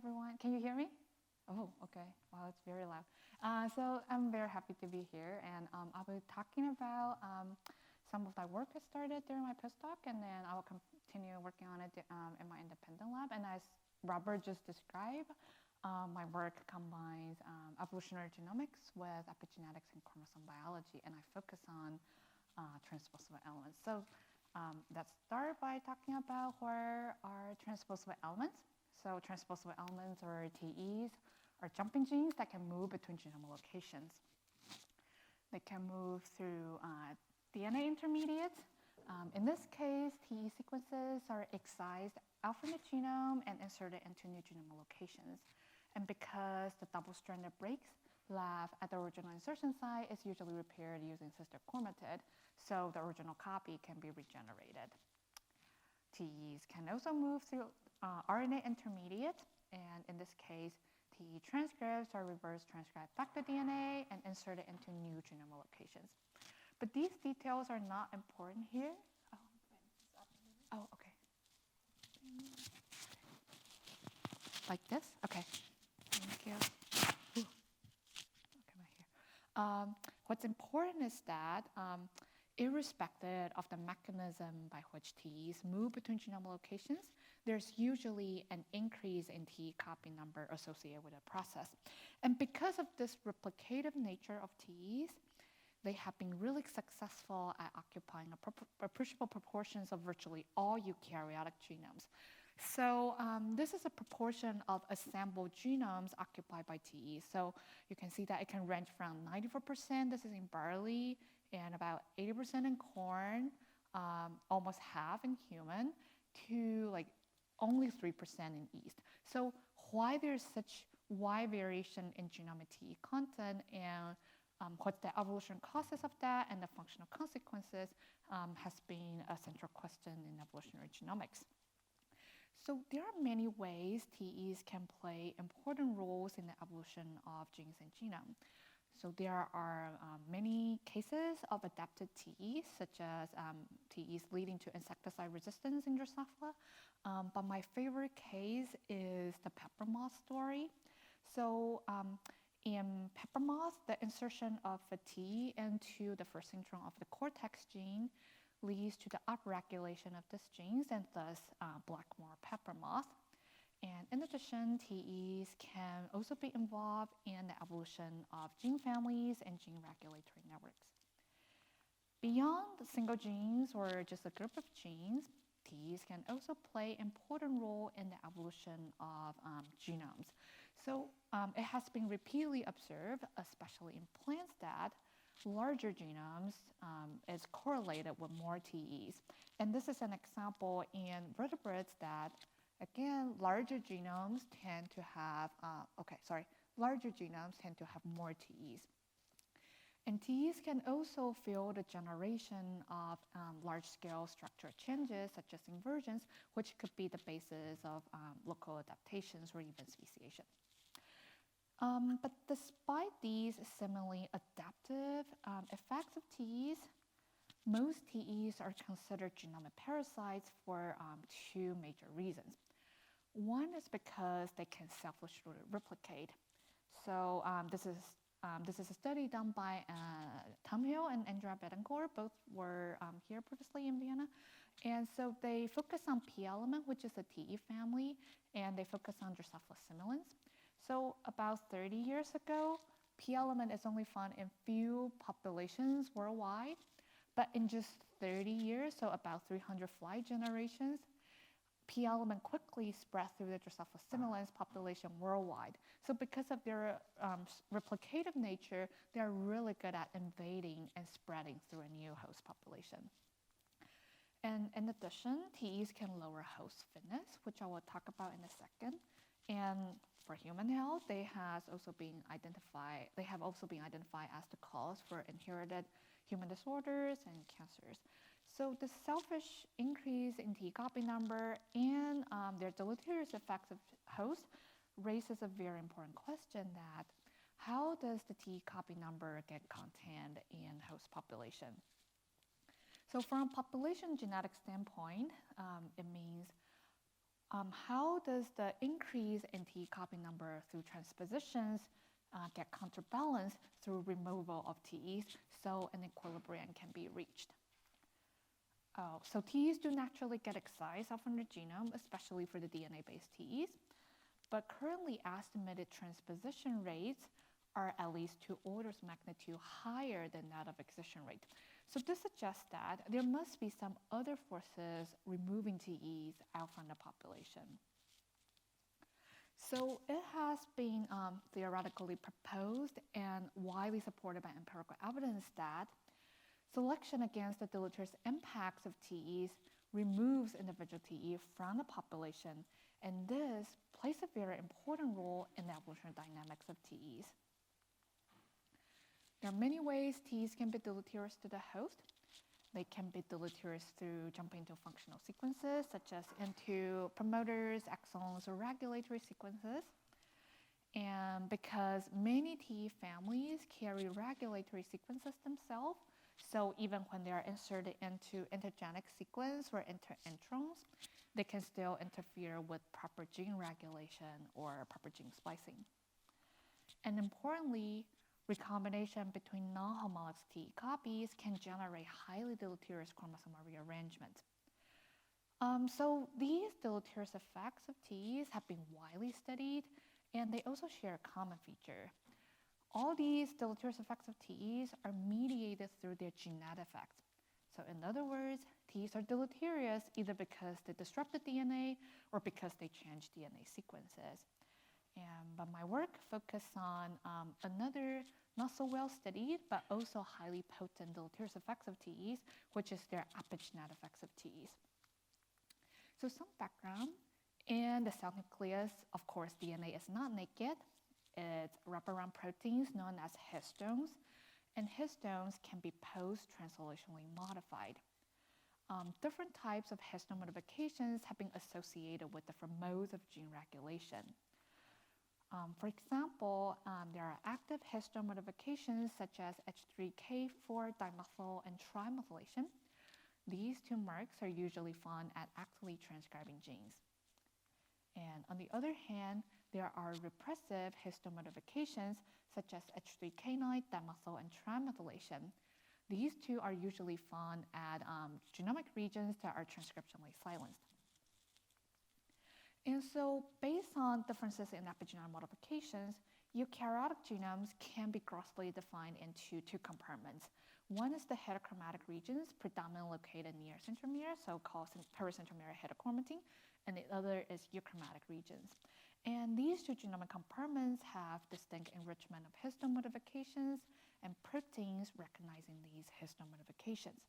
everyone. Can you hear me? Oh, okay. Wow, it's very loud. So I'm very happy to be here, and I'll be talking about some of the work I started during my postdoc, and then I will continue working on it in my independent lab. And as Robert just described, my work combines evolutionary genomics with epigenetics and chromosome biology, and I focus on transposable elements. So let's start by talking about what are transposable elements. So transposable elements, or TEs, are jumping genes that can move between genome locations. They can move through DNA intermediates. In this case, TE sequences are excised out from the genome and inserted into new genome locations. And because the double-stranded breaks left at the original insertion site is usually repaired using sister chromatid, so the original copy can be regenerated. TEs can also move through RNA intermediate, and in this case, TE transcripts are reverse transcribed back to DNA and inserted into new genome locations. But these details are not important here. Oh, okay. Like this? Okay. Thank you. Ooh. Okay, right here. What's important is that irrespective of the mechanism by which TEs move between genome locations, there's usually an increase in TE copy number associated with the process. And because of this replicative nature of TEs, they have been really successful at occupying appreciable proportions of virtually all eukaryotic genomes. So this is a proportion of assembled genomes occupied by TEs. So you can see that it can range from 94%, this is in barley, and about 80% in corn, almost half in human, to like only 3% in yeast. So why there's such wide variation in genomic TE content and what the evolution causes of that and the functional consequences has been a central question in evolutionary genomics. So there are many ways TEs can play important roles in the evolution of genes and genome. So there are many cases of adapted TEs, such as TEs leading to insecticide resistance in Drosophila. But my favorite case is the pepper moth story. So in pepper moth, the insertion of a T into the first intron of the cortex gene leads to the upregulation of these genes and thus blackmore pepper moth. And in addition, TEs can also be involved in the evolution of gene families and gene regulatory networks. Beyond the single genes or just a group of genes, TEs can also play an important role in the evolution of genomes. So it has been repeatedly observed, especially in plants, that larger genomes is correlated with more TEs. And this is an example in vertebrates that, again, larger genomes tend to have more TEs. And TEs can also fuel the generation of large-scale structural changes, such as inversions, which could be the basis of local adaptations or even speciation. But despite these seemingly adaptive effects of TEs, most TEs are considered genomic parasites for two major reasons. One is because they can selfishly replicate. So this is a study done by Tom Hill and Andrea Betancourt. Both were here previously in Vienna. And so they focus on P element, which is a TE family, and they focus on Drosophila simulans. So about 30 years ago, P element is only found in few populations worldwide. But in just 30 years, so about 300 fly generations, P element quickly spread through the Drosophila simulans population worldwide. So because of their replicative nature, they're really good at invading and spreading through a new host population. And in addition, TEs can lower host fitness, which I will talk about in a second. And for human health, they have also been identified as the cause for inherited human disorders and cancers. So the selfish increase in TE copy number and their deleterious effects of host raises a very important question that how does the TE copy number get contained in host population? So from a population genetic standpoint, it means how does the increase in T copy number through transpositions get counterbalanced through removal of Ts so an equilibrium can be reached? So Ts do naturally get excised from the genome, especially for the DNA-based Ts, but currently estimated transposition rates are at least 2 orders of magnitude higher than that of excision rate. So this suggests that there must be some other forces removing Tes out from the population. So it has been theoretically proposed and widely supported by empirical evidence that selection against the deleterious impacts of Tes removes individual Te from the population, and this plays a very important role in the evolutionary dynamics of Tes. There are many ways Tes can be deleterious to the host. They can be deleterious through jumping to functional sequences, such as into promoters, exons, or regulatory sequences. And because many Te families carry regulatory sequences themselves, so even when they are inserted into intergenic sequence or interintrons, they can still interfere with proper gene regulation or proper gene splicing. And importantly, recombination between non-homologous Te copies can generate highly deleterious chromosomal rearrangement. So these deleterious effects of Tes have been widely studied, and they also share a common feature. All these deleterious effects of Tes are mediated through their genetic effects. So in other words, Tes are deleterious either because they disrupt the DNA or because they change DNA sequences. But my work focused on another not so well studied but also highly potent deleterious effects of Tes, which is their epigenetic effects of Tes. So some background. In the cell nucleus, of course, DNA is not naked. It's wrapped around proteins known as histones, and histones can be post-translationally modified. Different types of histone modifications have been associated with different modes of gene regulation. For example, there are active histone modifications such as H3K4 dimethyl and trimethylation. These 2 marks are usually found at actively transcribing genes. And on the other hand, there are repressive histone modifications such as H3K9 dimethyl and trimethylation. These 2 are usually found at genomic regions that are transcriptionally silenced. And so based on differences in epigenetic modifications, eukaryotic genomes can be grossly defined into 2 compartments. One is the heterochromatic regions, predominantly located near centromere, so called pericentromere heterochromatin, and the other is euchromatic regions. And these 2 genomic compartments have distinct enrichment of histone modifications and proteins recognizing these histone modifications.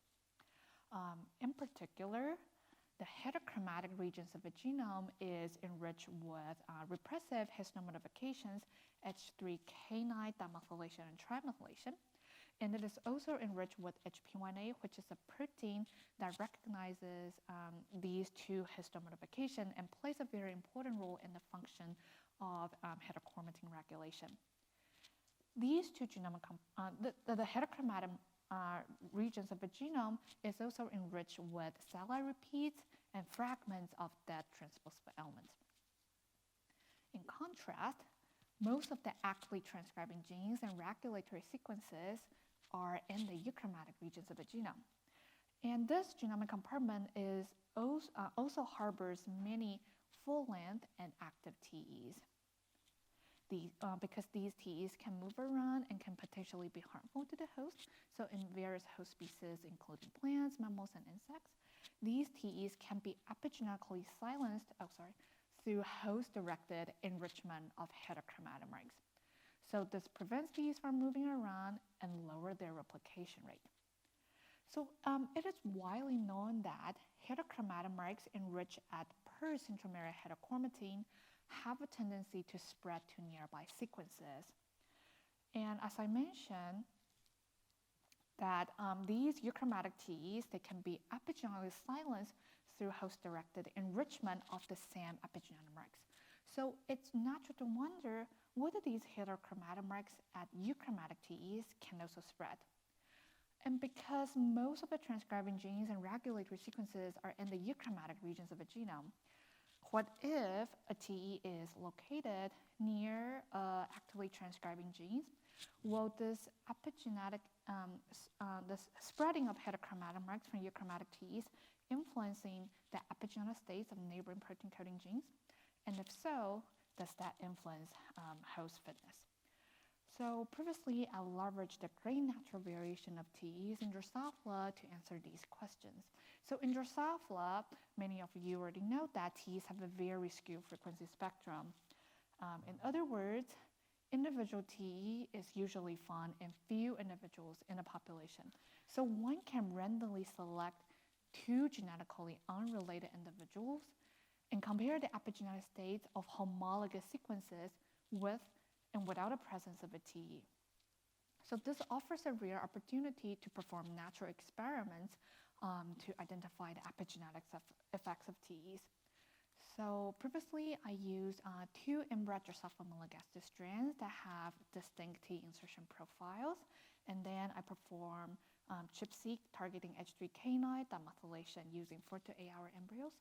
In particular, the heterochromatic regions of a genome is enriched with repressive histone modifications, H3K9 demethylation and trimethylation. And it is also enriched with HP1A, which is a protein that recognizes these 2 histone modifications and plays a very important role in the function of heterochromatin regulation. These 2 genomic, the heterochromatic regions of a genome is also enriched with satellite repeats and fragments of dead transposable elements. In contrast, most of the actively transcribing genes and regulatory sequences are in the euchromatic regions of a genome. And this genomic compartment is also harbors many full-length and active TEs. Because these TEs can move around and can potentially be harmful to the host, so in various host species, including plants, mammals, and insects, these TEs can be epigenetically silenced through host-directed enrichment of heterochromatin marks. So this prevents these from moving around and lower their replication rate. So it is widely known that heterochromatin marks enriched at per-centromere heterochromatin have a tendency to spread to nearby sequences. And as I mentioned, that these euchromatic TEs, they can be epigenetically silenced through host-directed enrichment of the same epigenetic marks. So it's natural to wonder whether these heterochromatic marks at euchromatic TEs can also spread. And because most of the transcribing genes and regulatory sequences are in the euchromatic regions of a genome, what if a TE is located near actively transcribing genes? Will this epigenetic, this spreading of heterochromatin marks from euchromatic TEs influencing the epigenetic states of neighboring protein coding genes? And if so, does that influence host fitness? So previously, I leveraged the great natural variation of TEs in Drosophila to answer these questions. So in Drosophila, many of you already know that TEs have a very skewed frequency spectrum. In other words, individual TE is usually found in few individuals in a population. So one can randomly select two genetically unrelated individuals and compare the epigenetic states of homologous sequences with and without a presence of a TE. So this offers a rare opportunity to perform natural experiments to identify the epigenetic effects of TEs. So previously, I used two inbred Drosophila melanogaster strands that have distinct TE insertion profiles, and then I perform ChIP-seq targeting H3K9 dimethylation using 4 to 8 hour embryos.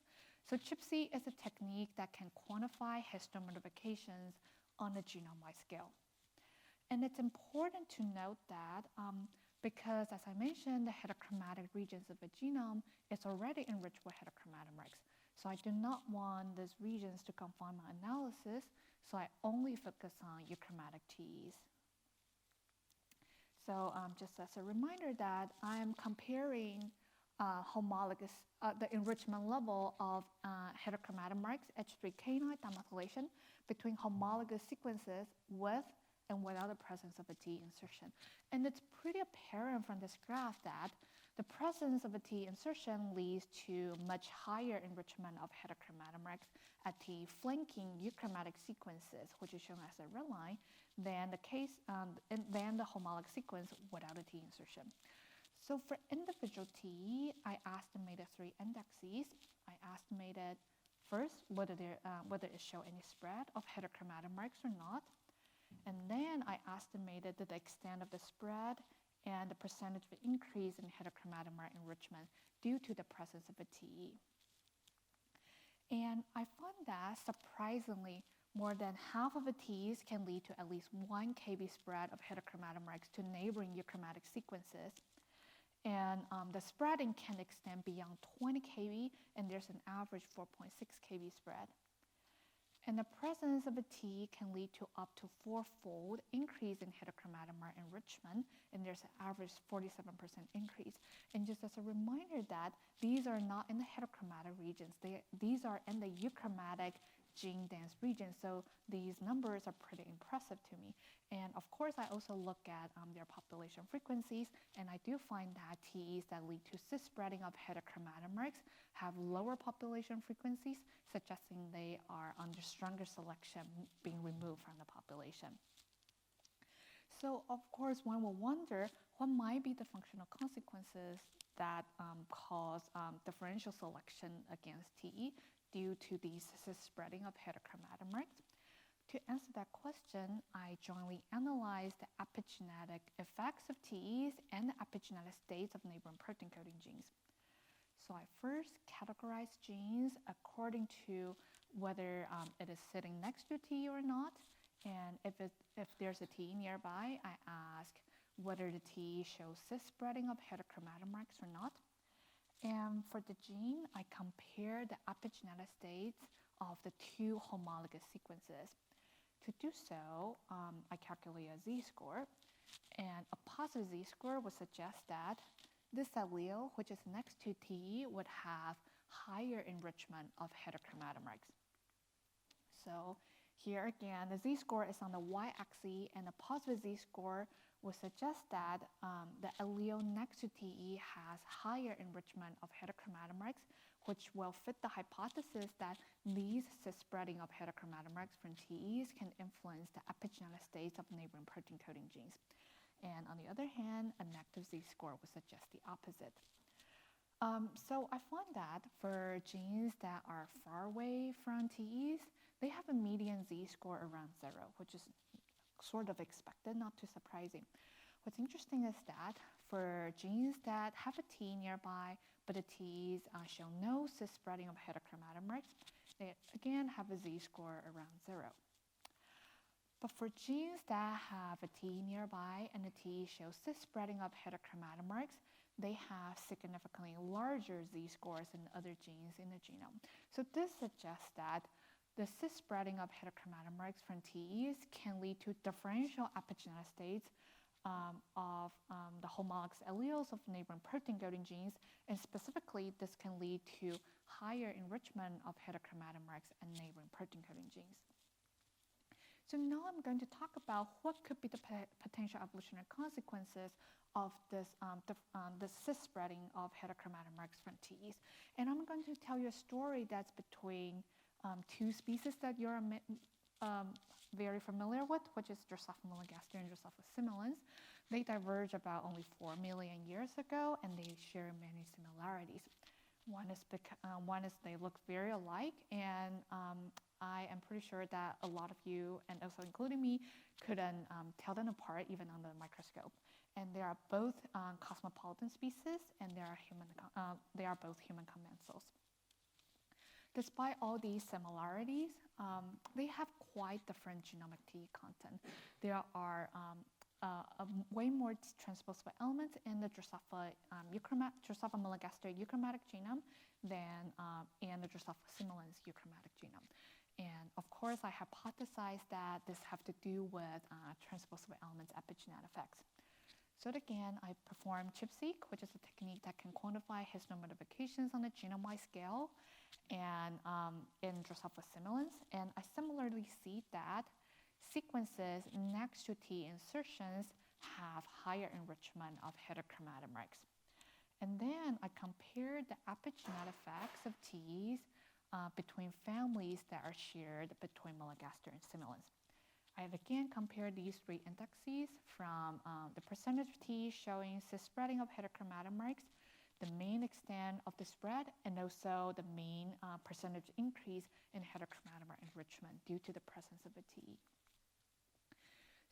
So ChIP-seq is a technique that can quantify histone modifications on a genome-wide scale. And it's important to note that because, as I mentioned, the heterochromatic regions of a genome is already enriched with heterochromatin marks. So I do not want these regions to confine my analysis, so I only focus on euchromatic TEs. So just as a reminder that I'm comparing the enrichment level of heterochromatin marks, H3K9 dimethylation, between homologous sequences with and without the presence of a TE insertion. And it's pretty apparent from this graph that the presence of a TE insertion leads to much higher enrichment of heterochromatin marks at the flanking euchromatic sequences, which is shown as a red line, than the homologous sequence without a TE insertion. So for individual TE, I estimated 3 indexes. I estimated first whether it showed any spread of heterochromatin marks or not. And then I estimated the extent of the spread and the percentage of increase in heterochromatin mark enrichment due to the presence of a TE. And I found that surprisingly, more than half of the TEs can lead to at least 1 kb spread of heterochromatin marks to neighboring euchromatic sequences. And the spreading can extend beyond 20 kb, and there's an average 4.6 kb spread. And the presence of a TE can lead to up to 4-fold increase in heterochromatin mark enrichment, and there's an average 47% increase. And just as a reminder that these are not in the heterochromatic regions, these are in the euchromatic gene dense region, so these numbers are pretty impressive to me. And of course, I also look at their population frequencies, and I do find that TEs that lead to cis spreading of heterochromatin marks have lower population frequencies, suggesting they are under stronger selection being removed from the population. So of course, one will wonder what might be the functional consequences that cause differential selection against TE due to these cis spreading of heterochromatin marks. To answer that question, I jointly analyzed the epigenetic effects of TEs and the epigenetic states of neighboring protein coding genes. So I first categorized genes according to whether it is sitting next to a TE or not, and if there's a TE nearby, I ask whether the TE shows cis spreading of heterochromatin marks or not. And for the gene, I compare the epigenetic states of the 2 homologous sequences. To do so, I calculate a z-score, and a positive z-score would suggest that this allele, which is next to TE, would have higher enrichment of heterochromatin marks. So here again, the z-score is on the y-axis, and a positive z-score would suggest that the allele next to TE has higher enrichment of heterochromatin marks, which will fit the hypothesis that these cis spreading of heterochromatin marks from TEs can influence the epigenetic states of neighboring protein coding genes. And on the other hand, a negative z-score would suggest the opposite. So I found that for genes that are far away from TEs, they have a median z-score around 0, which is sort of expected, not too surprising. What's interesting is that for genes that have a TE nearby, but the TEs show no cis spreading of heterochromatin marks, They again have a z-score around 0. But for genes that have a T nearby and the T shows cis-spreading of heterochromatin marks, they have significantly larger z-scores than other genes in the genome. So this suggests that the cis-spreading of heterochromatin marks from TEs can lead to differential epigenetic states of the homologous alleles of neighboring protein-coding genes, and specifically, this can lead to higher enrichment of heterochromatin marks and neighboring protein-coding genes. So now I'm going to talk about what could be the potential evolutionary consequences of this, the cis-spreading of heterochromatin marks from TEs. And I'm going to tell you a story that's between two species that you're very familiar with, which is Drosophila melanogaster and Drosophila simulans. They diverged about only 4 million years ago, and they share many similarities. One is they look very alike, and I am pretty sure that a lot of you, and also including me, couldn't tell them apart even under the microscope. And they are both cosmopolitan species, and they are both human commensals. Despite all these similarities, they have quite different genomic T content. There are way more transposable elements in the Drosophila melanogaster euchromatic genome than in the Drosophila simulans euchromatic genome. And of course, I hypothesized that this have to do with transposable elements epigenetic effects. So again, I performed ChIP-seq, which is a technique that can quantify histone modifications on a genome-wide scale, and in Drosophila simulans. And I similarly see that sequences next to T insertions have higher enrichment of heterochromatin marks. And then I compared the epigenetic effects of Ts between families that are shared between melanogaster and simulans. I have again compared these three indexes from the percentage of T showing cis-spreading of heterochromatin marks, the mean extent of the spread, and also the mean percentage increase in heterochromatin mark enrichment due to the presence of a T.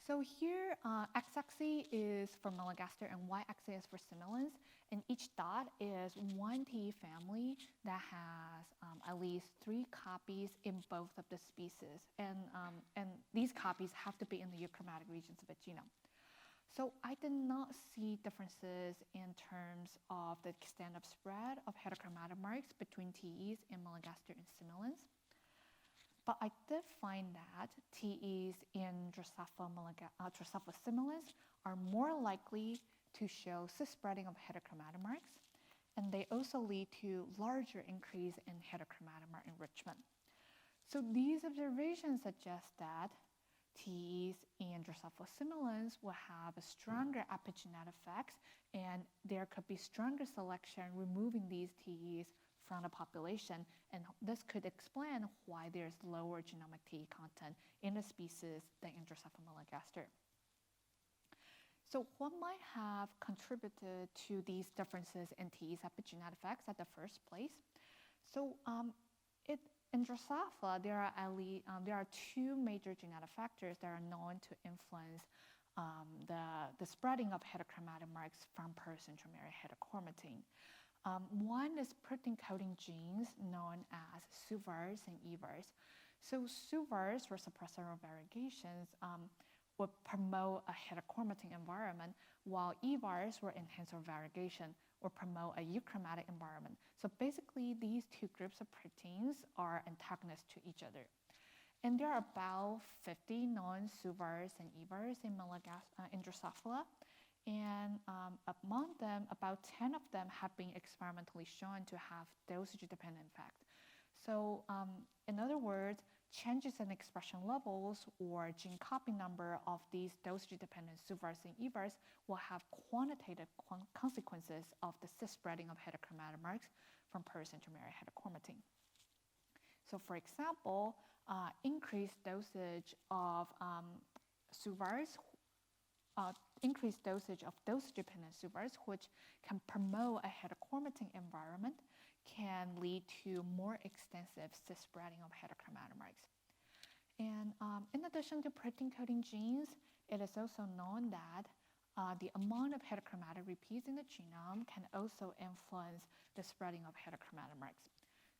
So here, x-axis is for melanogaster and y-axis is for simulans, and each dot is one T family that has at least 3 copies in both of the species, and these copies have to be in the euchromatic regions of a genome. So I did not see differences in terms of the extent of spread of heterochromatin marks between TEs and melanogaster and simulans. But I did find that TEs in Drosophila simulans are more likely to show cis-spreading of heterochromatin marks, and they also lead to larger increase in heterochromatin mark enrichment. So these observations suggest that TEs in Drosophila simulans will have a stronger epigenetic effects, and there could be stronger selection removing these TEs from the population, and this could explain why there's lower genomic T content in the species than in Drosophila melanogaster. So what might have contributed to these differences in T's epigenetic effects at the first place? So in Drosophila, there are 2 major genetic factors that are known to influence the spreading of heterochromatin marks from per-centromere heterochromatin. One is protein-coding genes known as suvars and evars. So suvars, or suppressor of variegations, would promote a heterochromatin environment, while evars, or enhancer of variegation, would promote a euchromatic environment. So basically, these 2 groups of proteins are antagonists to each other. And there are about 50 known suvars and evars in Drosophila. And among them, about 10 of them have been experimentally shown to have dosage-dependent effect. So in other words, changes in expression levels or gene copy number of these dosage-dependent suvars and evars will have quantitative consequences of the cis-spreading of heterochromatin marks from per-centromere heterochromatin. So for example, increased dosage of suvars, increased dosage of dosage-dependent suvars, which can promote a heterochromatin environment, can lead to more extensive cis-spreading of heterochromatin marks. And in addition to protein-coding genes, it is also known that the amount of heterochromatic repeats in the genome can also influence the spreading of heterochromatin marks.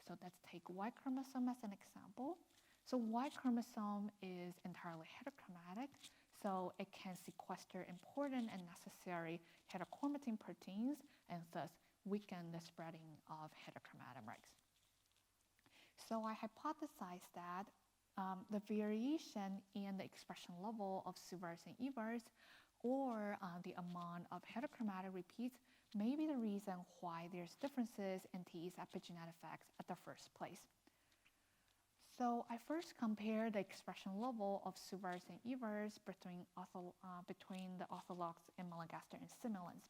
So let's take Y chromosome as an example. So Y chromosome is entirely heterochromatic, so it can sequester important and necessary heterochromatin proteins and thus weaken the spreading of heterochromatin marks. So I hypothesized that the variation in the expression level of SUVARs and EVARs, or the amount of heterochromatic repeats, may be the reason why there's differences in TE's epigenetic effects at the first place. So I first compared the expression level of SUVARs and EVARs between the orthologs in melanogaster and simulans.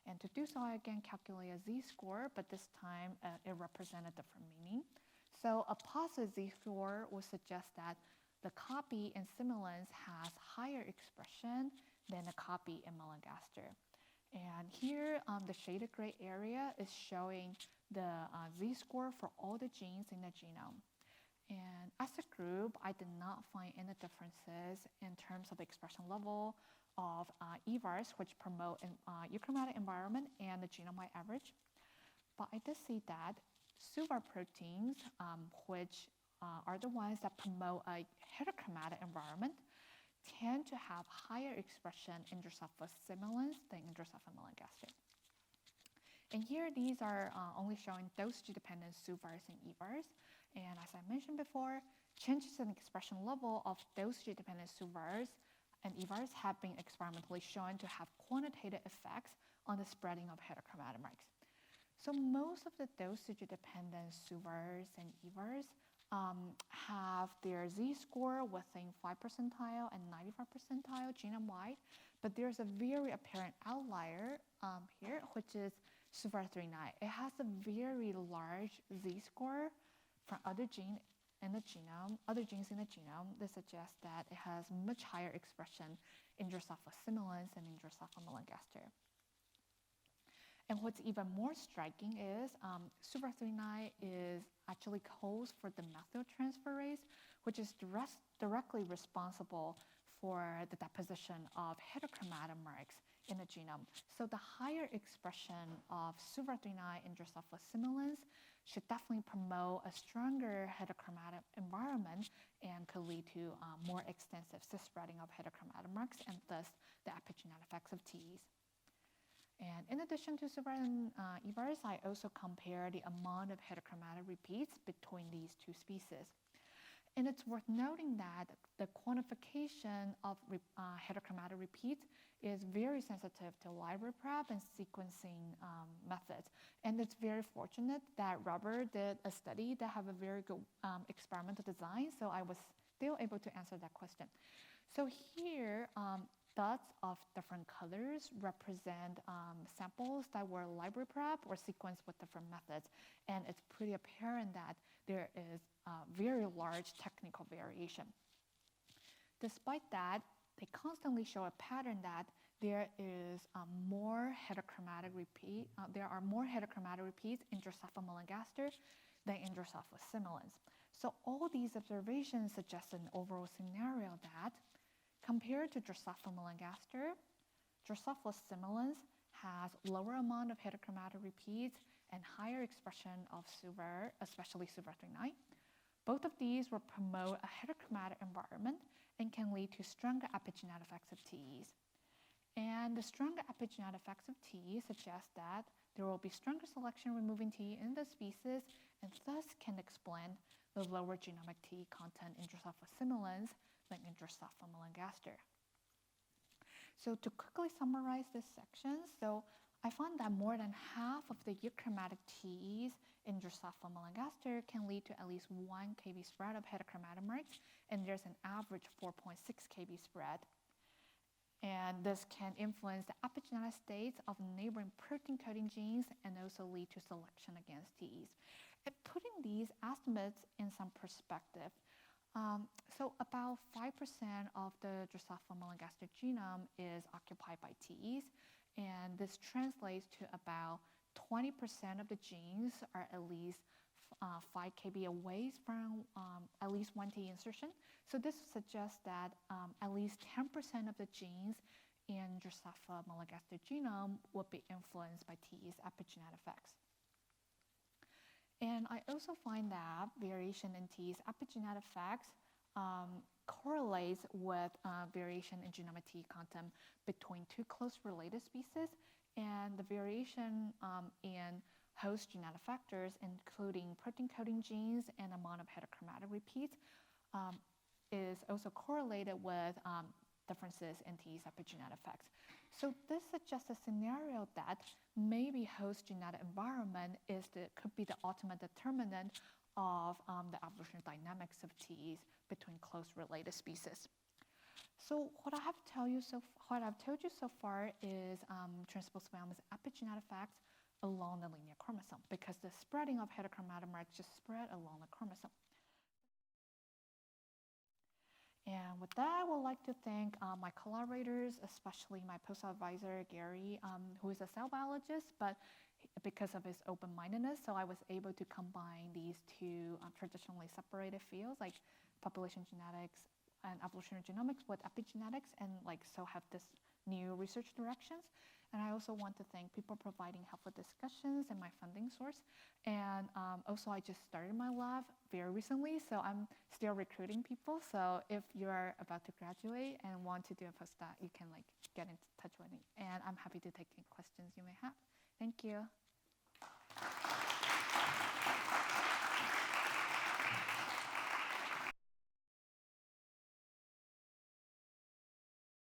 And to do so, I again calculate a z-score, but this time it represented different meaning. So a positive z-score would suggest that the copy in simulans has higher expression than the copy in melanogaster. And here, the shaded gray area is showing the z-score for all the genes in the genome. And as a group, I did not find any differences in terms of the expression level of EVARs, which promote euchromatic environment and the genome-wide average. But I did see that SUVAR proteins, which are the ones that promote a heterochromatic environment, tend to have higher expression in Drosophila simulans than in Drosophila melanogaster. And here, these are only showing dosage-dependent SUVARs and EVARs. And as I mentioned before, changes in expression level of dosage-dependent SUVARs and EVARs have been experimentally shown to have quantitative effects on the spreading of heterochromatic marks. So most of the dosage-dependent SUVARs and EVARs have their z-score within 5 percentile and 95 percentile genome-wide, but there's a very apparent outlier here, which is SUVAR 39. It has a very large z-score from other genes in the genome that suggests that it has much higher expression in Drosophila simulans and in Drosophila melanogaster. And what's even more striking is SUVAR 39 is actually codes for the methyltransferase, which is directly responsible for the deposition of heterochromatin marks in the genome. So the higher expression of SUVAR 39 in Drosophila simulans should definitely promote a stronger heterochromatic environment and could lead to more extensive cis-spreading of heterochromatin marks and thus the epigenetic effects of TEs. And in addition to SUVAR and EVARs, I also compare the amount of heterochromatic repeats between these two species. And it's worth noting that the quantification of heterochromatic repeats is very sensitive to library prep and sequencing methods. And it's very fortunate that Robert did a study that have a very good experimental design, so I was still able to answer that question. So here, dots of different colors represent samples that were library prep or sequenced with different methods. And it's pretty apparent that there is very large technical variation. Despite that, they constantly show a pattern that there is more heterochromatic repeats in Drosophila melanogaster than in Drosophila simulans. So all these observations suggest an overall scenario that compared to Drosophila melanogaster, Drosophila simulans has lower amount of heterochromatic repeats and higher expression of SUVAR, especially SUVAR 39. Both of these will promote a heterochromatic environment and can lead to stronger epigenetic effects of TEs. And the stronger epigenetic effects of TEs suggest that there will be stronger selection removing TE in the species and thus can explain the lower genomic TE content in Drosophila simulans than in Drosophila melanogaster. So to quickly summarize this section, so I found that more than half of the euchromatic TEs in Drosophila melanogaster can lead to at least 1 kb spread of heterochromatin marks, and there's an average 4.6 kb spread. And this can influence the epigenetic states of neighboring protein-coding genes and also lead to selection against TEs. And putting these estimates in some perspective, so about 5% of the Drosophila melanogaster genome is occupied by TEs, and this translates to about 20% of the genes are at least 5 kb away from at least 1 TE insertion. So this suggests that at least 10% of the genes in Drosophila melanogaster genome would be influenced by TE's epigenetic effects. And I also find that variation in T's epigenetic effects correlates with variation in genomic T content between two close related species, and the variation in host genetic factors, including protein coding genes and amount of heterochromatic repeats, is also correlated with differences in T's epigenetic effects. So this suggests a scenario that maybe host genetic environment could be the ultimate determinant of the evolutionary dynamics of T's between close related species. So what I've told you so far is transposable epigenetic effects along the linear chromosome, because the spreading of heterochromatin marks just spread along the chromosome. And with that, I would like to thank my collaborators, especially my postdoc advisor, Gary, who is a cell biologist, but because of his open-mindedness, so I was able to combine these two traditionally separated fields, like population genetics and evolutionary genomics, with epigenetics, and so have this new research directions. And I also want to thank people providing helpful discussions and my funding source. And also, I just started my lab very recently, so I'm still recruiting people. So if you're about to graduate and want to do a postdoc, you can get in touch with me. And I'm happy to take any questions you may have. Thank you.